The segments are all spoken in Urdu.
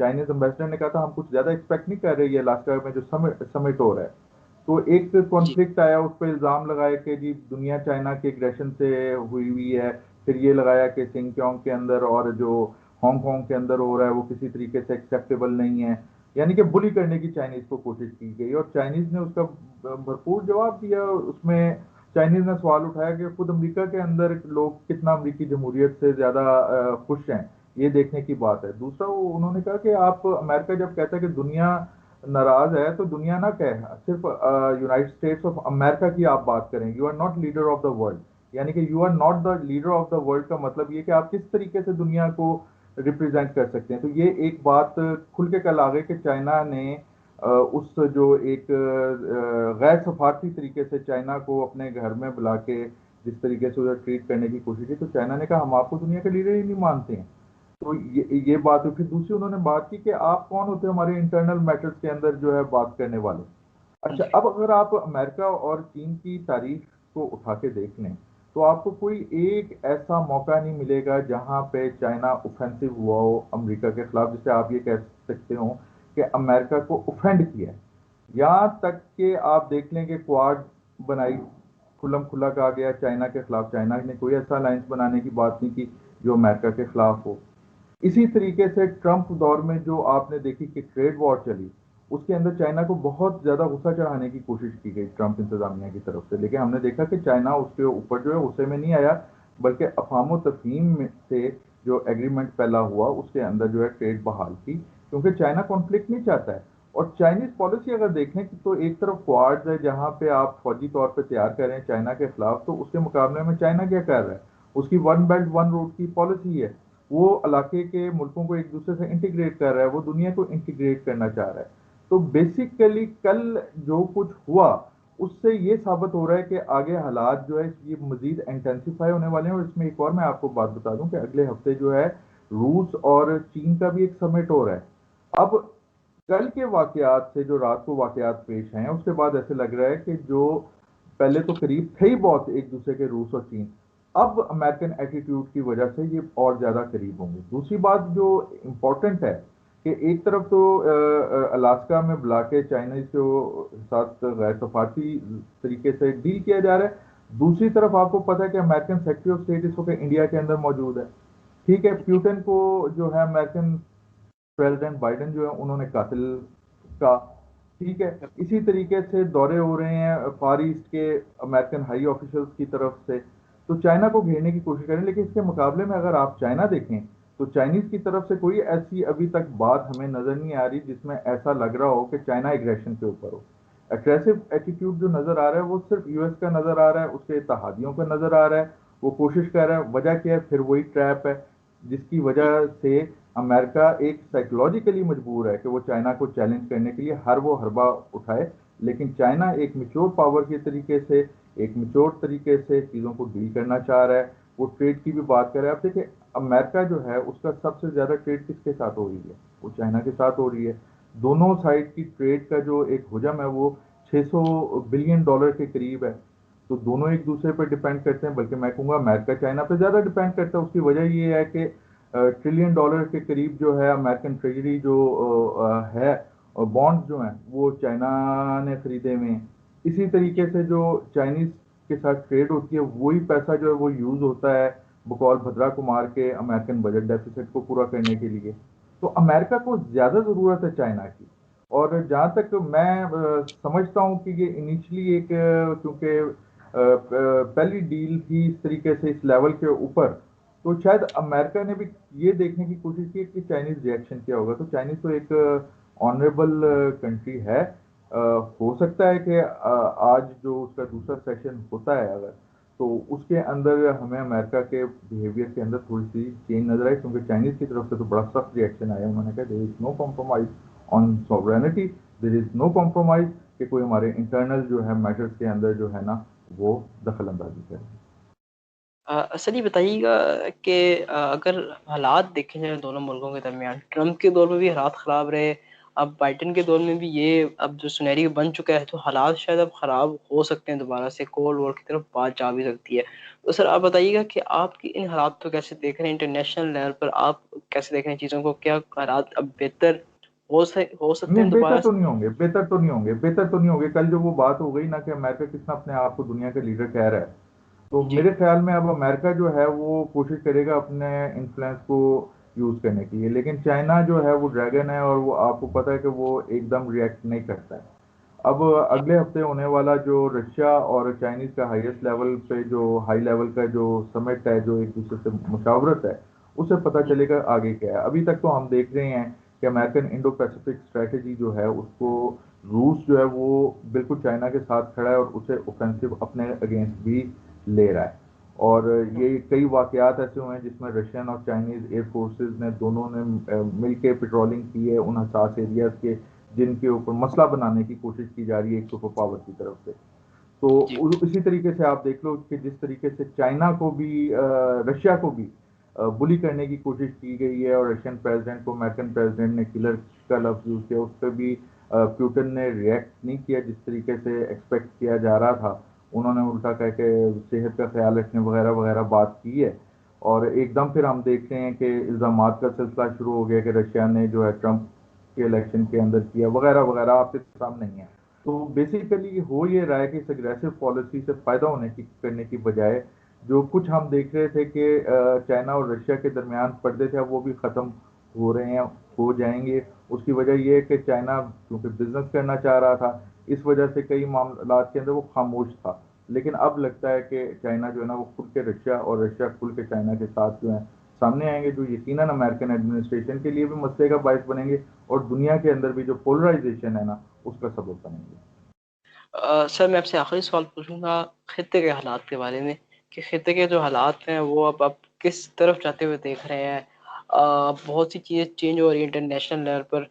چائنیز امبیسڈر نے کہا تھا ہم کچھ زیادہ ایکسپیکٹ نہیں کر رہے یہ الاسکا میں جو سمٹ ہو رہا ہے. تو ایک جی کانفلکٹ آیا, اس پہ الزام لگایا کہ جی دنیا چائنا کے اگریشن سے ہوئی ہے. پھر یہ لگایا کہ سنگ کیونگ کے اندر اور جو ہانگ کانگ کے اندر ہو رہا ہے وہ کسی طریقے سے ایکسیپٹیبل نہیں ہے. یعنی کہ بلی کرنے کی چائنیز کو کوشش کی گئی, اور چائنیز نے اس کا بھرپور جواب دیا. اس میں چائنیز نے سوال اٹھایا کہ خود امریکہ کے اندر لوگ کتنا امریکی جمہوریت سے زیادہ خوش ہیں, یہ دیکھنے کی بات ہے. دوسرا انہوں نے کہا کہ آپ امریکہ جب کہتا ہے کہ دنیا ناراض ہے تو دنیا نہ کہے, صرف یونائٹڈ اسٹیٹس آف امریکہ کی آپ بات کریں. You are not leader of the world, یعنی کہ you are not the leader of the world کا مطلب یہ کہ آپ کس طریقے سے دنیا کو ریپرزینٹ کر سکتے ہیں. تو یہ ایک بات کھل کے کل آ گئی کہ چائنا نے اس جو ایک غیر سفارتی طریقے سے چائنا کو اپنے گھر میں بلا کے جس طریقے سے ادھر ٹریٹ کرنے کی کوشش کی, تو چائنا نے کہا ہم آپ کو دنیا کے لیڈر ہی نہیں مانتے ہیں. تو یہ بات ہوئی. پھر دوسری انہوں نے بات کی کہ آپ کون ہوتے ہیں ہمارے انٹرنل میٹرز کے اندر جو ہے بات کرنے والے. اچھا, جی اب اگر آپ امریکہ اور چین کی تاریخ کو اٹھا کے دیکھ لیں تو آپ کو کوئی ایک ایسا موقع نہیں ملے گا جہاں پہ چائنا اوفینسو ہوا ہو امریکہ کے خلاف, جسے آپ یہ کہہ سکتے ہوں کہ امریکہ کو اوفینڈ کیا ہے. یہاں تک کہ آپ دیکھ لیں کہ کوارڈ بنائی, کھلم کھلا کہا گیا چائنا کے خلاف. چائنا نے کوئی ایسا الائنس بنانے کی بات نہیں کی جو امریکہ کے خلاف ہو. اسی طریقے سے ٹرمپ دور میں جو آپ نے دیکھی کہ ٹریڈ وار چلی, اس کے اندر چائنا کو بہت زیادہ غصہ چڑھانے کی کوشش کی گئی ٹرمپ انتظامیہ کی طرف سے, لیکن ہم نے دیکھا کہ چائنا اس کے اوپر جو ہے غصے میں نہیں آیا, بلکہ افہام و تفہیم سے جو ایگریمنٹ پہلا ہوا اس کے اندر جو ہے ٹریڈ بحال کی, کیونکہ چائنا کانفلکٹ نہیں چاہتا ہے. اور چائنیز پالیسی اگر دیکھیں تو ایک طرف کوارڈز ہے جہاں پہ آپ فوجی طور پہ تیار کر رہے ہیں چائنا کے خلاف, تو اس کے مقابلے میں چائنا کیا کر رہا ہے, اس کی ون بیلٹ ون روڈ کی پالیسی ہے. وہ علاقے کے ملکوں کو ایک دوسرے سے انٹیگریٹ کر رہا ہے, وہ دنیا کو انٹیگریٹ کرنا چاہ رہا ہے. تو بیسیکلی کل جو کچھ ہوا اس سے یہ ثابت ہو رہا ہے کہ آگے حالات جو ہے یہ مزید انٹینسیفائی ہونے والے ہیں. اور اس میں ایک اور میں آپ کو بات بتا دوں کہ اگلے ہفتے جو ہے روس اور چین کا بھی ایک سمٹ ہو رہا ہے. اب کل کے واقعات سے جو رات کو واقعات پیش ہیں اس کے بعد ایسے لگ رہا ہے کہ جو پہلے تو قریب تھے ہی بہت ایک دوسرے کے روس اور چین, اب امریکن ایٹیٹیوڈ کی وجہ سے یہ اور زیادہ قریب ہوں گے. دوسری بات جو امپورٹنٹ ہے کہ ایک طرف تو الاسکا میں بلا کے چائنیز کے ساتھ غیر سفارتی طریقے سے ڈیل کیا جا رہا ہے, دوسری طرف آپ کو پتا ہے کہ امریکن سیکرٹری آف اسٹیٹ اس وقت انڈیا کے اندر موجود ہے. ٹھیک ہے, پیوٹن کو جو ہے امریکن پریزیڈنٹ بائیڈن جو ہے انہوں نے قاتل کا, ٹھیک ہے. اسی طریقے سے دورے ہو رہے ہیں فار ایسٹ کے امریکن ہائی آفیشلز کی طرف سے, تو چائنا کو گھیرنے کی کوشش کریں. لیکن اس کے مقابلے میں اگر آپ چائنا دیکھیں تو چائنیز کی طرف سے کوئی ایسی ابھی تک بات ہمیں نظر نہیں آ رہی جس میں ایسا لگ رہا ہو کہ چائنا ایگریشن کے اوپر ہو. اگریسو ایٹیٹیوڈ جو نظر آ رہا ہے وہ صرف یو ایس کا نظر آ رہا ہے, اس کے اتحادیوں کا نظر آ رہا ہے. وہ کوشش کر رہا ہے, وجہ کیا ہے, پھر وہی ٹریپ ہے جس کی وجہ سے امریکہ ایک سائیکولوجیکلی مجبور ہے کہ وہ چائنا کو چیلنج کرنے کے لیے ہر وہ حربہ اٹھائے. لیکن چائنا ایک میچور پاور کے طریقے سے, ایک میچور طریقے سے چیزوں کو ڈیل کرنا چاہ رہا ہے. وہ ٹریڈ کی بھی بات کرے. آپ دیکھیں امریکہ جو ہے اس کا سب سے زیادہ ٹریڈ کس کے ساتھ ہو رہی ہے, وہ چائنا کے ساتھ ہو رہی ہے. دونوں سائڈ کی ٹریڈ کا جو ایک حجم ہے وہ $600 بلین کے قریب ہے. تو دونوں ایک دوسرے پہ ڈیپینڈ کرتے ہیں, بلکہ میں کہوں گا امریکہ چائنا پہ زیادہ ڈیپینڈ کرتا ہے. اس کی وجہ یہ ہے کہ $1 ٹریلین کے قریب جو ہے امریکن ٹریجری جو ہے بانڈ جو ہیں وہ چائنا نے خریدے ہوئے ہیں. اسی طریقے سے جو چائنیز کے ساتھ ٹریڈ ہوتی ہے وہی پیسہ جو ہے وہ یوز ہوتا ہے بقول بھدرا کمار کے امریکن بجٹ ڈیفیسٹ کو پورا کرنے کے لیے. تو امریکہ کو زیادہ ضرورت ہے چائنا کی. اور جہاں تک میں سمجھتا ہوں کہ یہ انیشلی ایک کیونکہ پہلی ڈیل تھی اس طریقے سے اس لیول کے اوپر, تو شاید امریکہ نے بھی یہ دیکھنے کی کوشش کی کہ چائنیز ریئیکشن کیا ہوگا. تو چائنیز تو ایک آنریبل کنٹری ہے, ہو سکتا ہے کہ آج جو اس کا دوسرا سیشن ہوتا ہے اگر, تو اس کے اندر ہمیں امریکہ کے بیہیویئر کے اندر تھوڑی سی چینج نظر آئی, کیونکہ چائنیز کی طرف سے تو بڑا سخت ریئیکشن آیا. انہوں نے کہا there is no compromise on sovereignty, there is no compromise کہ کوئی ہمارے انٹرنل جو ہے میٹرز کے اندر جو ہے نا وہ دخل اندازی کرے. سر یہ بتائیے گا کہ اگر حالات دیکھے جائیں دونوں ملکوں کے درمیان, ٹرمپ کے دور میں بھی حالات خراب رہے اب بائیڈن کے دور میں بھی یہ اب جو سنہری بن چکا ہے تو حالات شاید اب خراب ہو سکتے ہیں، دوبارہ سے کولڈ وار کی طرف بات جا بھی سکتی ہے۔ تو سر آپ بتائیے گا کہ آپ کی ان حالات کو کیسے دیکھ رہے ہیں، انٹرنیشنل لیول پر آپ کیسے دیکھ رہے ہیں چیزوں کو؟ کیا حالات اب بہتر ہو سکتے نہیں، ہیں بہتر دوبارہ تو سے؟ نہیں ہوں گے، بہتر تو نہیں ہوں گے، بہتر تو نہیں ہوں گے۔ کل جو وہ بات ہو گئی نا کہ امریکہ کس نے اپنے آپ کو دنیا کا لیڈر کہہ رہا ہے، تو جی میرے خیال میں اب امریکہ جو ہے وہ کوشش کرے گا اپنے انفلوئنس کو یوز کرنے کے لیے، لیکن چائنا جو ہے وہ ڈریگن ہے، اور وہ آپ کو پتہ ہے کہ وہ ایک دم ریئیکٹ نہیں کرتا ہے۔ اب اگلے ہفتے ہونے والا جو رشیا اور چائنیز کا ہائیسٹ لیول پہ جو ہائی لیول کا جو سمٹ ہے، جو ایک دوسرے سے مشاورت ہے، اس سے پتہ جی چلے گا آگے کیا ہے۔ ابھی تک تو ہم دیکھ رہے ہیں کہ امریکن انڈو پیسفک اسٹریٹجی جو ہے اس کو روس جو ہے وہ بالکل چائنا کے ساتھ کھڑا ہے، اور اسے اوفینسو اپنے اگینسٹ بھی لے رہا ہے۔ اور یہ کئی واقعات ایسے ہوئے ہیں جس میں رشین اور چائنیز ایئر فورسز نے دونوں نے مل کے پیٹرولنگ کی ہے ان حساس ایریاز کے، جن کے اوپر مسئلہ بنانے کی کوشش کی جا رہی ہے ایک سپر پاور کی طرف سے۔ تو جی اسی طریقے سے آپ دیکھ لو کہ جس طریقے سے چائنا کو بھی رشیا کو بھی بلی کرنے کی کوشش کی گئی ہے، اور رشین پریزیڈنٹ کو امریکن پریزیڈنٹ نے کلر کا لفظ یوز کیا، اس پہ بھی پیوٹن نے ریئیکٹ نہیں کیا جس طریقے سے ایکسپیکٹ کیا جا رہا تھا۔ انہوں نے الٹا کہہ کے صحت کا خیال رکھنے وغیرہ وغیرہ بات کی ہے، اور ایک دم پھر ہم دیکھتے ہیں کہ الزامات کا سلسلہ شروع ہو گیا کہ رشیا نے جو ہے ٹرمپ کے الیکشن کے اندر کیا وغیرہ وغیرہ، آپ کے سامنے نہیں ہے۔ تو بیسیکلی ہو یہ رہا ہے کہ اس اگریسو پالیسی سے فائدہ کرنے کی بجائے جو کچھ ہم دیکھ رہے تھے کہ چائنا اور رشیا کے درمیان پردے تھے، اب وہ بھی ختم ہو رہے ہیں، ہو جائیں گے۔ اس کی وجہ یہ ہے کہ چائنا کیونکہ بزنس کرنا چاہ رہا تھا، اس وجہ سے کئی معاملات کے اندر وہ خاموش تھا، لیکن اب لگتا ہے کہ چائنا جو ہے نا وہ کھل کے رشیا، اور رشیا کھل کے چائنا کے ساتھ جو ہے سامنے آئیں گے، جو یقیناً امریکن ایڈمنسٹریشن کے لیے بھی مسئلے کا باعث بنیں گے، اور دنیا کے اندر بھی جو پولرائزیشن ہے نا اس کا سبب بنیں گے۔ سر میں آپ سے آخری سوال پوچھوں گا خطے کے حالات کے بارے میں، کہ خطے کے جو حالات ہیں وہ اب کس طرف جاتے ہوئے دیکھ رہے ہیں؟ بہت سی چیزیں چینج ہو رہی ہیں انٹرنیشنل لیول پر۔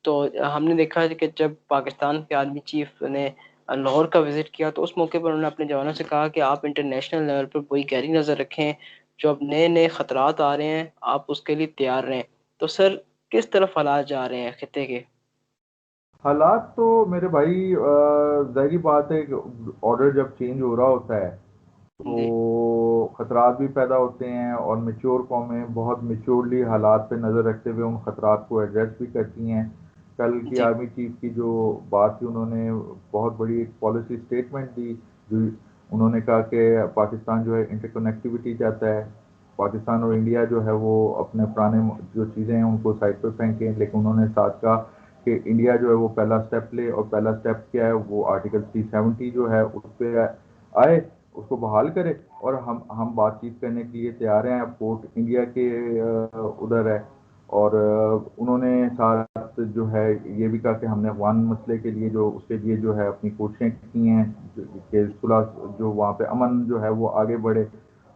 تو ہم نے دیکھا ہے کہ جب پاکستان کے آرمی چیف نے لاہور کا وزٹ کیا تو اس موقع پر انہوں نے اپنے جوانوں سے کہا کہ آپ انٹرنیشنل لیول پر کوئی گہری نظر رکھیں، جو اب نئے نئے خطرات آ رہے ہیں آپ اس کے لیے تیار رہیں۔ تو سر کس طرف حالات جا رہے ہیں خطے کے؟ حالات تو میرے بھائی ظاہری بات ہے کہ آرڈر جب چینج ہو رہا ہوتا ہے جی تو خطرات بھی پیدا ہوتے ہیں، اور میچور قومیں بہت میچورلی حالات پہ نظر رکھتے ہوئے ان خطرات کو ایڈریس بھی کرتی ہیں۔ کل کی جی آرمی چیف کی جو بات تھی، انہوں نے بہت بڑی ایک پالیسی اسٹیٹمنٹ دی، جو انہوں نے کہا کہ پاکستان جو ہے انٹر کنیکٹیوٹی چاہتا ہے، پاکستان اور انڈیا جو ہے وہ اپنے پرانے جو چیزیں ہیں ان کو سائڈ پہ پھینکیں، لیکن انہوں نے ساتھ کہا کہ انڈیا جو ہے وہ پہلا سٹیپ لے، اور پہلا سٹیپ کیا ہے، وہ آرٹیکل 370 جو ہے اس پہ آئے، اس کو بحال کرے، اور ہم بات چیت کرنے کے لیے تیار ہیں۔ اب کوٹ انڈیا کے ادھر ہے، اور انہوں نے ساتھ جو ہے یہ بھی کہا کہ ہم نے افغان مسئلے کے لیے جو اس کے لیے جو ہے اپنی کوششیں کی ہیں کہ صلح جو وہاں پہ امن جو ہے وہ آگے بڑھے،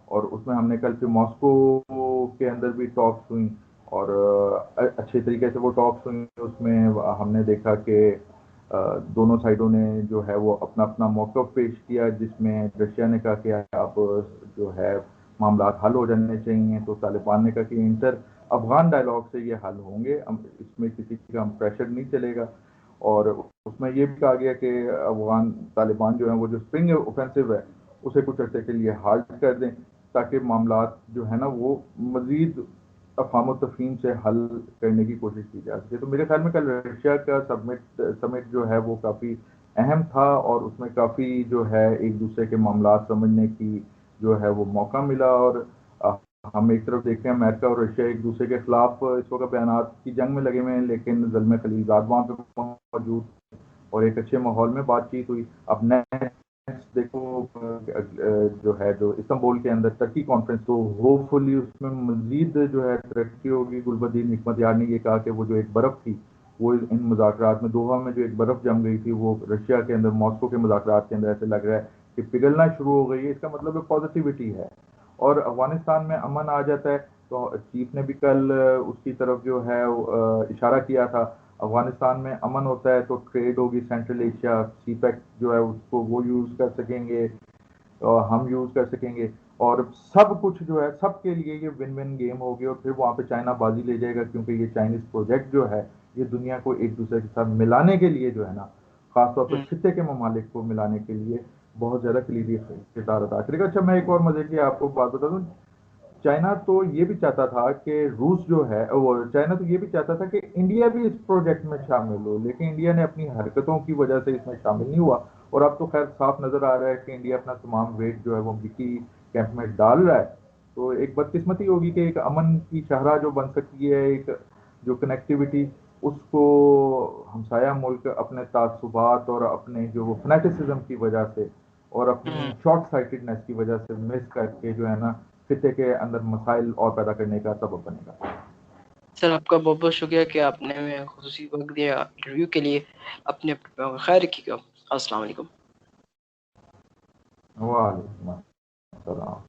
اور اس میں ہم نے کل پھر ماسکو کے اندر بھی ٹاکس ہوئیں، اور اچھے طریقے سے وہ ٹاکس ہوئیں۔ اس میں ہم نے دیکھا کہ دونوں سائڈوں نے جو ہے وہ اپنا اپنا موقف پیش کیا، جس میں رشیا نے کہا کہ اب جو ہے معاملات حل ہو جانے چاہیے، تو طالبان نے کہا کہ انٹر افغان ڈائلاگ سے یہ حل ہوں گے، اس میں کسی کا ہم پریشر نہیں چلے گا۔ اور اس میں یہ بھی کہا گیا کہ افغان طالبان جو ہیں وہ جو اسپرنگ اوفینسو ہے اسے کچھ عرصے کے لیے ہالٹ کر دیں، تاکہ معاملات جو ہے نا وہ مزید افہام و تفہیم سے حل کرنے کی کوشش کی جا سکے۔ تو میرے خیال میں کل رشیا کا سمٹ جو ہے وہ کافی اہم تھا، اور اس میں کافی جو ہے ایک دوسرے کے معاملات سمجھنے کی جو ہے وہ موقع ملا۔ اور ہم ایک طرف دیکھتے ہیں امریکہ اور رشیا ایک دوسرے کے خلاف اس وقت بیانات کی جنگ میں لگے ہوئے ہیں، لیکن زلمے خلیجات وہاں پہ موجود، اور ایک اچھے ماحول میں بات چیت ہوئی۔ اب نیکسٹ دیکھو جو ہے جو استنبول کے اندر ترکی کانفرنس، تو ہوپ فلی اس میں مزید جو ہے ترقی ہوگی۔ گلبدین حکمت یار نے یہ کہا کہ وہ جو ایک برف تھی وہ ان مذاکرات میں دوحہ میں جو ایک برف جم گئی تھی، وہ رشیا کے اندر ماسکو کے مذاکرات کے اندر ایسے لگ رہا ہے کہ پگھلنا شروع ہو گئی ہے۔ اس کا مطلب ہے پازیٹیوٹی ہے، اور افغانستان میں امن آ جاتا ہے۔ تو چیف نے بھی کل اس کی طرف جو ہے اشارہ کیا تھا، افغانستان میں امن ہوتا ہے تو ٹریڈ ہوگی، سینٹرل ایشیا سی پیک جو ہے اس کو وہ یوز کر سکیں گے، ہم یوز کر سکیں گے، اور سب کچھ جو ہے سب کے لیے یہ ون ون گیم ہوگی، اور پھر وہاں پہ چائنا بازی لے جائے گا، کیونکہ یہ چائنیز پروجیکٹ جو ہے یہ دنیا کو ایک دوسرے کے ساتھ ملانے کے لیے جو ہے نا، خاص طور پہ ہوں، خطے کے ممالک کو ملانے کے لیے بہت زیادہ کلیدی کردار ادا کرے گا۔ اچھا میں ایک اور مزے کی آپ کو بات بتا دوں، چائنا تو یہ بھی چاہتا تھا کہ روس جو ہے وہ چائنا تو یہ بھی چاہتا تھا کہ انڈیا بھی اس پروجیکٹ میں شامل ہو، لیکن انڈیا نے اپنی حرکتوں کی وجہ سے اس میں شامل نہیں ہوا، اور اب تو خیر صاف نظر آ رہا ہے کہ انڈیا اپنا تمام ویٹ جو ہے وہ امریکی کیمپ میں ڈال رہا ہے۔ تو ایک بدقسمتی ہوگی کہ ایک امن کی شاہراہ جو بن سکتی ہے، ایک جو کنیکٹیوٹی، اس کو ہمسایہ ملک اپنے تعصبات اور اپنے جو وہ فنیٹسزم کی وجہ سے اور اپنی ہوں۔ شارٹ سائٹڈنس کی وجہ سے مس کر کے جو ہے نا خطے کے اندر مسائل اور پیدا کرنے کا سبب بنے گا۔ سر آپ کا بہت بہت شکریہ کہ آپ نے ہمیں خصوصی وقت دیا انٹرویو کے لیے، اپنے خیر رکھیے گا۔ السلام علیکم۔ وعلیکم السلام۔